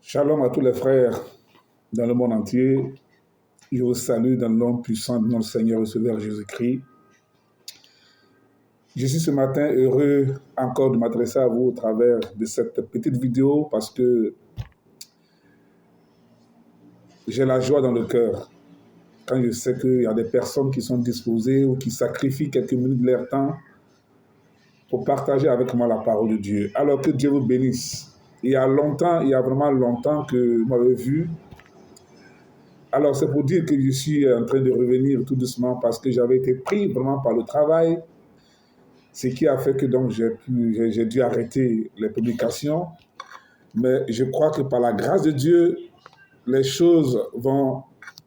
Shalom à tous les frères dans le monde entier. Je vous salue dans le nom puissant de notre Seigneur et Sauveur Jésus-Christ. Je suis ce matin heureux encore de m'adresser à vous au travers de cette petite vidéo parce que j'ai la joie dans le cœur quand je sais qu'il y a des personnes qui sont disposées ou qui sacrifient quelques minutes de leur temps pour partager avec moi la parole de Dieu. Alors que Dieu vous bénisse. Il y a vraiment longtemps que vous m'avez vu. Alors c'est pour dire que je suis en train de revenir tout doucement parce que j'avais été pris vraiment par le travail, ce qui a fait que donc j'ai dû arrêter les publications. Mais je crois que par la grâce de Dieu, les choses vont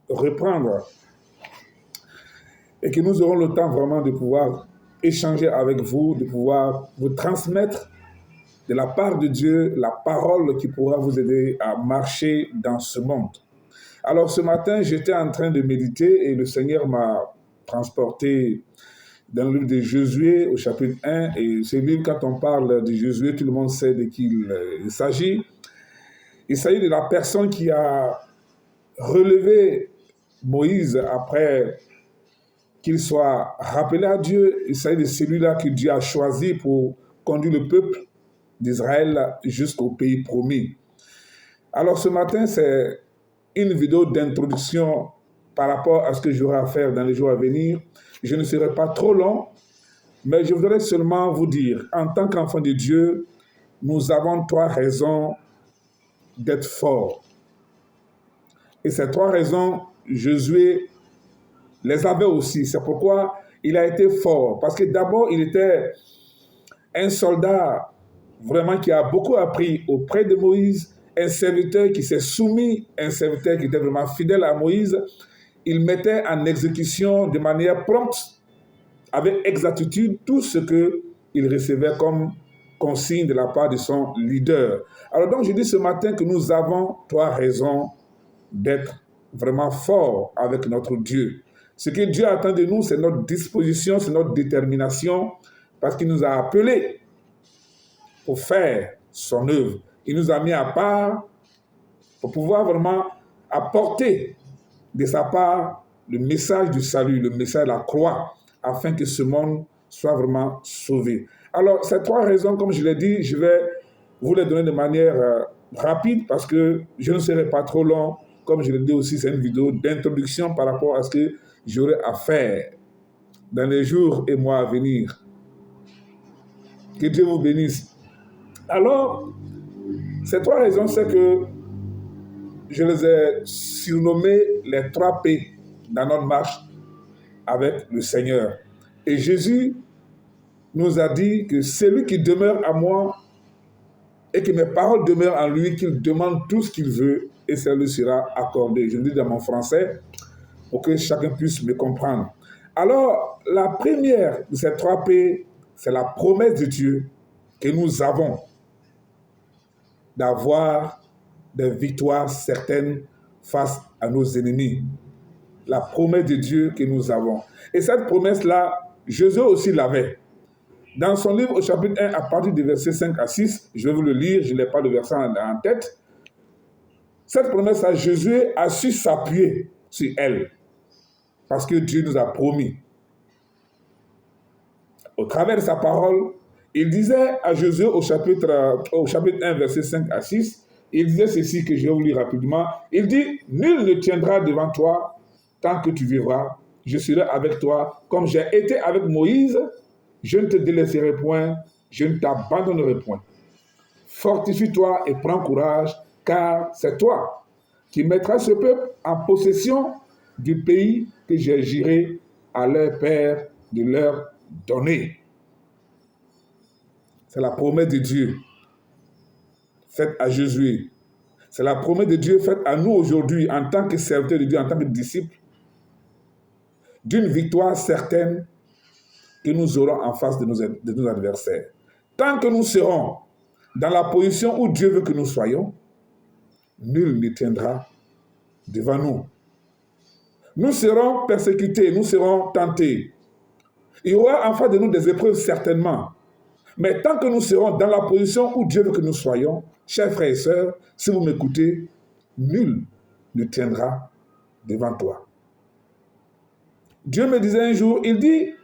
reprendre et que nous aurons le temps vraiment de pouvoir échanger avec vous, de pouvoir vous transmettre de la part de Dieu la parole qui pourra vous aider à marcher dans ce monde. Alors ce matin, j'étais en train de méditer et le Seigneur m'a transporté dans le livre de Josué au chapitre 1. Et ce livre, quand on parle de Josué, tout le monde sait de qui il s'agit. Il s'agit de la personne qui a relevé Moïse après qu'il soit rappelé à Dieu. Il s'agit de celui-là que Dieu a choisi pour conduire le peuple d'Israël jusqu'au pays promis. Alors ce matin, c'est une vidéo d'introduction par rapport à ce que j'aurai à faire dans les jours à venir. Je ne serai pas trop long, mais je voudrais seulement vous dire, en tant qu'enfant de Dieu, nous avons 3 raisons d'être forts. Et ces 3 raisons, Josué les avait aussi. C'est pourquoi il a été fort. Parce que d'abord, il était un soldat vraiment qui a beaucoup appris auprès de Moïse, un serviteur qui s'est soumis, un serviteur qui était vraiment fidèle à Moïse. Il mettait en exécution de manière prompte, avec exactitude, tout ce qu'il recevait comme consigne de la part de son leader. Alors donc, je dis ce matin que nous avons 3 raisons d'être vraiment forts avec notre Dieu. Ce que Dieu attend de nous, c'est notre disposition, c'est notre détermination, parce qu'il nous a appelés pour faire son œuvre. Il nous a mis à part pour pouvoir vraiment apporter de sa part le message du salut, le message de la croix, afin que ce monde soit vraiment sauvé. Alors, ces 3 raisons, comme je l'ai dit, je vais vous les donner de manière rapide parce que je ne serai pas trop long. Comme je l'ai dit aussi, c'est une vidéo d'introduction par rapport à ce que j'aurai à faire dans les jours et mois à venir. Que Dieu vous bénisse. Alors, ces 3 raisons, c'est que je les ai surnommées les 3 P dans notre marche avec le Seigneur. Et Jésus nous a dit que celui qui demeure à moi et que mes paroles demeurent en lui, qu'il demande tout ce qu'il veut et ça lui sera accordé. Je le dis dans mon français pour que chacun puisse me comprendre. Alors, la première de ces 3 P, c'est la promesse de Dieu que nous avons d'avoir des victoires certaines face à nos ennemis. La promesse de Dieu que nous avons. Et cette promesse-là, Josué aussi l'avait. Dans son livre au chapitre 1, à partir du verset 5 à 6, je vais vous le lire, je n'ai pas le verset en tête. Cette promesse-là, Josué a su s'appuyer sur elle. Parce que Dieu nous a promis. Au travers de sa parole, il disait à Josué au chapitre 1, verset 5 à 6, il disait ceci que je vais vous lire rapidement. Il dit, « Nul ne tiendra devant toi tant que tu vivras. Je serai avec toi. Comme j'ai été avec Moïse, je ne te délaisserai point, je ne t'abandonnerai point. Fortifie-toi et prends courage, car c'est toi qui mettras ce peuple en possession du pays que j'ai juré à leur père de leur donner. » C'est la promesse de Dieu faite à Josué. C'est la promesse de Dieu faite à nous aujourd'hui en tant que serviteurs de Dieu, en tant que disciples, d'une victoire certaine que nous aurons en face de nos adversaires. Tant que nous serons dans la position où Dieu veut que nous soyons, nul ne tiendra devant nous. Nous serons persécutés, nous serons tentés. Il y aura en face de nous des épreuves certainement. Mais tant que nous serons dans la position où Dieu veut que nous soyons, chers frères et sœurs, si vous m'écoutez, nul ne tiendra devant toi. Dieu me disait un jour, il dit,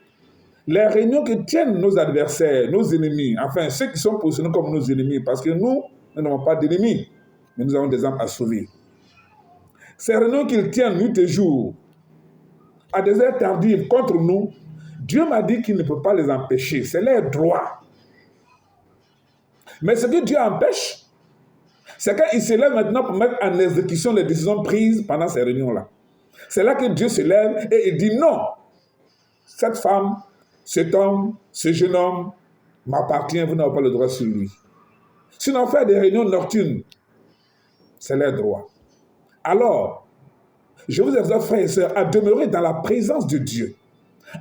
les réunions que tiennent nos adversaires, nos ennemis, enfin ceux qui sont positionnés comme nos ennemis, parce que nous n'avons pas d'ennemis, mais nous avons des âmes à sauver. Ces réunions qu'ils tiennent nuit et jour, à des heures tardives contre nous, Dieu m'a dit qu'il ne peut pas les empêcher. C'est leur droit. Mais ce que Dieu empêche, c'est quand il se lève maintenant pour mettre en exécution les décisions prises pendant ces réunions-là. C'est là que Dieu se lève et il dit non, cette femme, cet homme, ce jeune homme m'appartient, vous n'avez pas le droit sur lui. Sinon, faire des réunions nocturnes, c'est leur droit. Alors, je vous exhorte, frères et sœurs, à demeurer dans la présence de Dieu,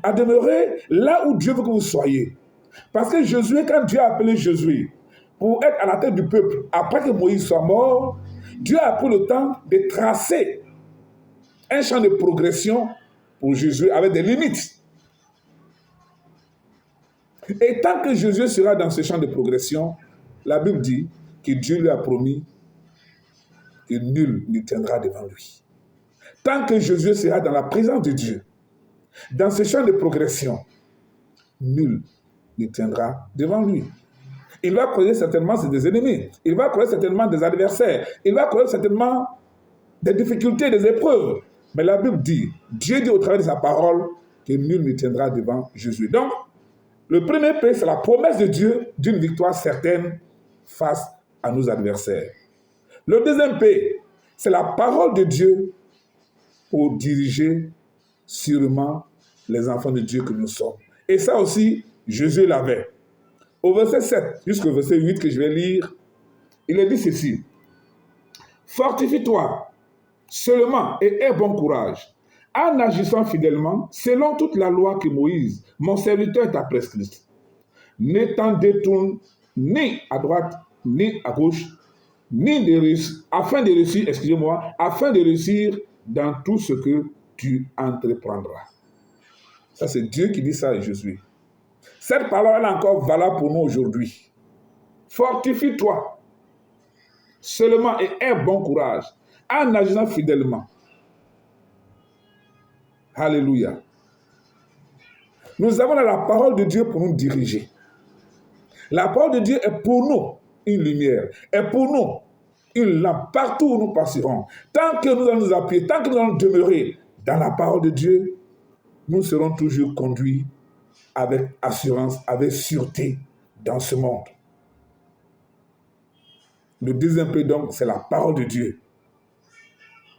à demeurer là où Dieu veut que vous soyez. Parce que Josué, quand Dieu a appelé Josué pour être à la tête du peuple, après que Moïse soit mort, Dieu a pris le temps de tracer un champ de progression pour Josué avec des limites. Et tant que Josué sera dans ce champ de progression, la Bible dit que Dieu lui a promis que nul ne tiendra devant lui. Tant que Josué sera dans la présence de Dieu, dans ce champ de progression, nul ne tiendra devant lui. Il va causer certainement des ennemis, il va causer certainement des adversaires, il va causer certainement des difficultés, des épreuves. Mais la Bible dit, Dieu dit au travers de sa parole que nul ne tiendra devant Josué. Donc, le premier P, c'est la promesse de Dieu d'une victoire certaine face à nos adversaires. Le deuxième P, c'est la parole de Dieu pour diriger sûrement les enfants de Dieu que nous sommes. Et ça aussi, Jésus l'avait. Au verset 7 jusqu'au verset 8 que je vais lire, il est dit ceci. Fortifie-toi seulement et aie bon courage, en agissant fidèlement selon toute la loi que Moïse, mon serviteur, t'a prescrite. Ne t'en détourne ni à droite, ni à gauche, afin de réussir dans tout ce que tu entreprendras. Ça, c'est Dieu qui dit ça à Josué. Cette parole est encore valable pour nous aujourd'hui. Fortifie-toi seulement et aie bon courage en agissant fidèlement. Alléluia. Nous avons la parole de Dieu pour nous diriger. La parole de Dieu est pour nous une lumière, est pour nous une lampe partout où nous passerons. Tant que nous allons nous appuyer, tant que nous allons demeurer dans la parole de Dieu, nous serons toujours conduits avec assurance, avec sûreté dans ce monde. Le deuxième P, donc, c'est la parole de Dieu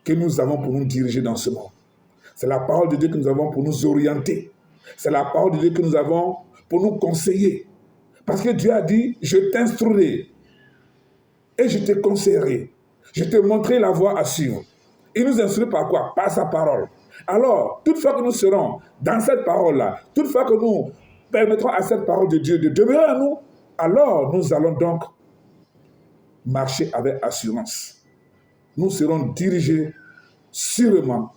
que nous avons pour nous diriger dans ce monde. C'est la parole de Dieu que nous avons pour nous orienter. C'est la parole de Dieu que nous avons pour nous conseiller. Parce que Dieu a dit, je t'instruirai et je te conseillerai. Je te montrerai la voie à suivre. Il nous instruit par quoi? Par sa parole. Alors, toutefois que nous serons dans cette parole-là, toutefois que nous permettrons à cette parole de Dieu de demeurer à nous, alors nous allons donc marcher avec assurance. Nous serons dirigés sûrement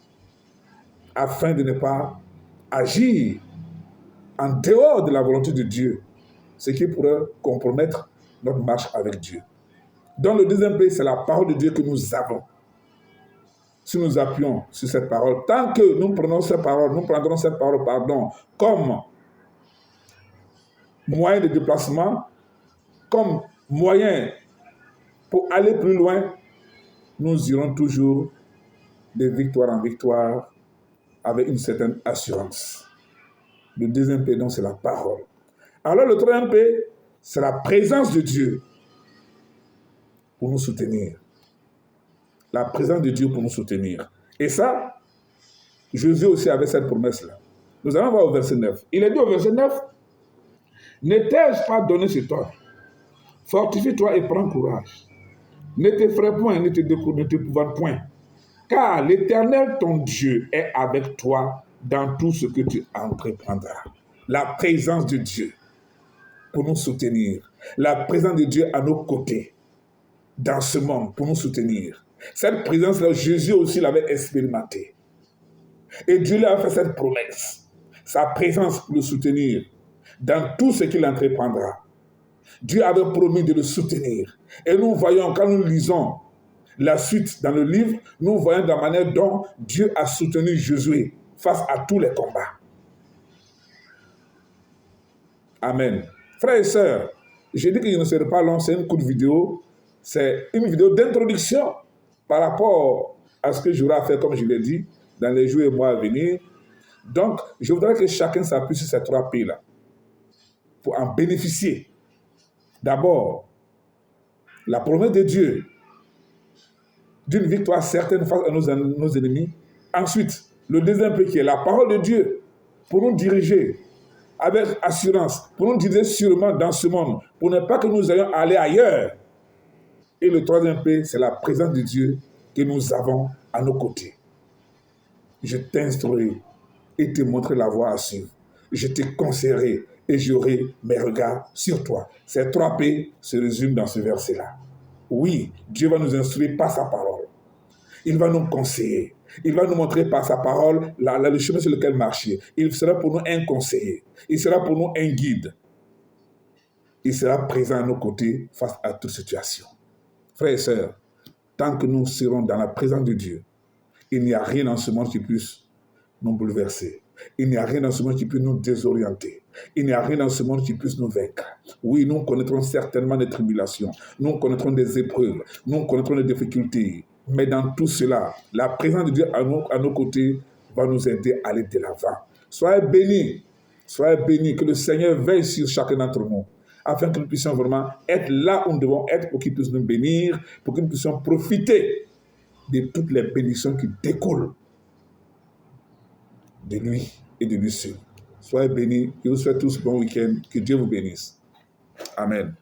afin de ne pas agir en dehors de la volonté de Dieu, ce qui pourrait compromettre notre marche avec Dieu. Dans le deuxième pays, c'est la parole de Dieu que nous avons. Si nous appuyons sur cette parole, tant que nous prendrons cette parole, comme moyen de déplacement, comme moyen pour aller plus loin, nous irons toujours de victoire en victoire avec une certaine assurance. Le deuxième P, donc, c'est la parole. Alors, le troisième P, c'est la présence de Dieu pour nous soutenir. La présence de Dieu pour nous soutenir. Et ça, Jésus aussi avait cette promesse-là. Nous allons voir au verset 9. Il est dit au verset 9, « Ne t'ai-je pas donné cet ordre? Fortifie-toi et prends courage. Ne t'effraie point, ne t'épouvante point. Car l'Éternel, ton Dieu, est avec toi dans tout ce que tu entreprendras. » La présence de Dieu pour nous soutenir. La présence de Dieu à nos côtés dans ce monde pour nous soutenir. Cette présence-là, Jésus aussi l'avait expérimentée. Et Dieu lui a fait cette promesse. Sa présence pour le soutenir dans tout ce qu'il entreprendra. Dieu avait promis de le soutenir. Et nous voyons, quand nous lisons la suite dans le livre, nous voyons la manière dont Dieu a soutenu Josué face à tous les combats. Amen. Frères et sœurs, j'ai dit que je ne serai pas long, c'est une courte vidéo. C'est une vidéo d'introduction par rapport à ce que j'aurai à faire, comme je l'ai dit, dans les jours et mois à venir. Donc, je voudrais que chacun s'appuie sur ces 3 P-là pour en bénéficier. D'abord, la promesse de Dieu d'une victoire certaine face à nos ennemis. Ensuite, le deuxième P qui est la parole de Dieu pour nous diriger avec assurance, pour nous diriger sûrement dans ce monde, pour ne pas que nous ayons à aller ailleurs. Et le troisième P, c'est la présence de Dieu que nous avons à nos côtés. Je t'instruirai et te montrerai la voie à suivre. Je te conseillerai et j'aurai mes regards sur toi. Ces 3 P se résument dans ce verset-là. Oui, Dieu va nous instruire par sa parole. Il va nous conseiller. Il va nous montrer par sa parole le chemin sur lequel marcher. Il sera pour nous un conseiller. Il sera pour nous un guide. Il sera présent à nos côtés face à toute situation. Frères et sœurs, tant que nous serons dans la présence de Dieu, il n'y a rien dans ce monde qui puisse nous bouleverser. Il n'y a rien dans ce monde qui puisse nous désorienter. Il n'y a rien dans ce monde qui puisse nous vaincre. Oui, nous connaîtrons certainement des tribulations. Nous connaîtrons des épreuves. Nous connaîtrons des difficultés. Mais dans tout cela, la présence de Dieu à nos côtés va nous aider à aller de l'avant. Soyez bénis, que le Seigneur veille sur chacun d'entre nous, afin que nous puissions vraiment être là où nous devons être pour qu'il puisse nous bénir, pour que nous puissions profiter de toutes les bénédictions qui découlent de lui et de lui seul. Soyez bénis, je vous souhaite tous bon week-end, que Dieu vous bénisse. Amen.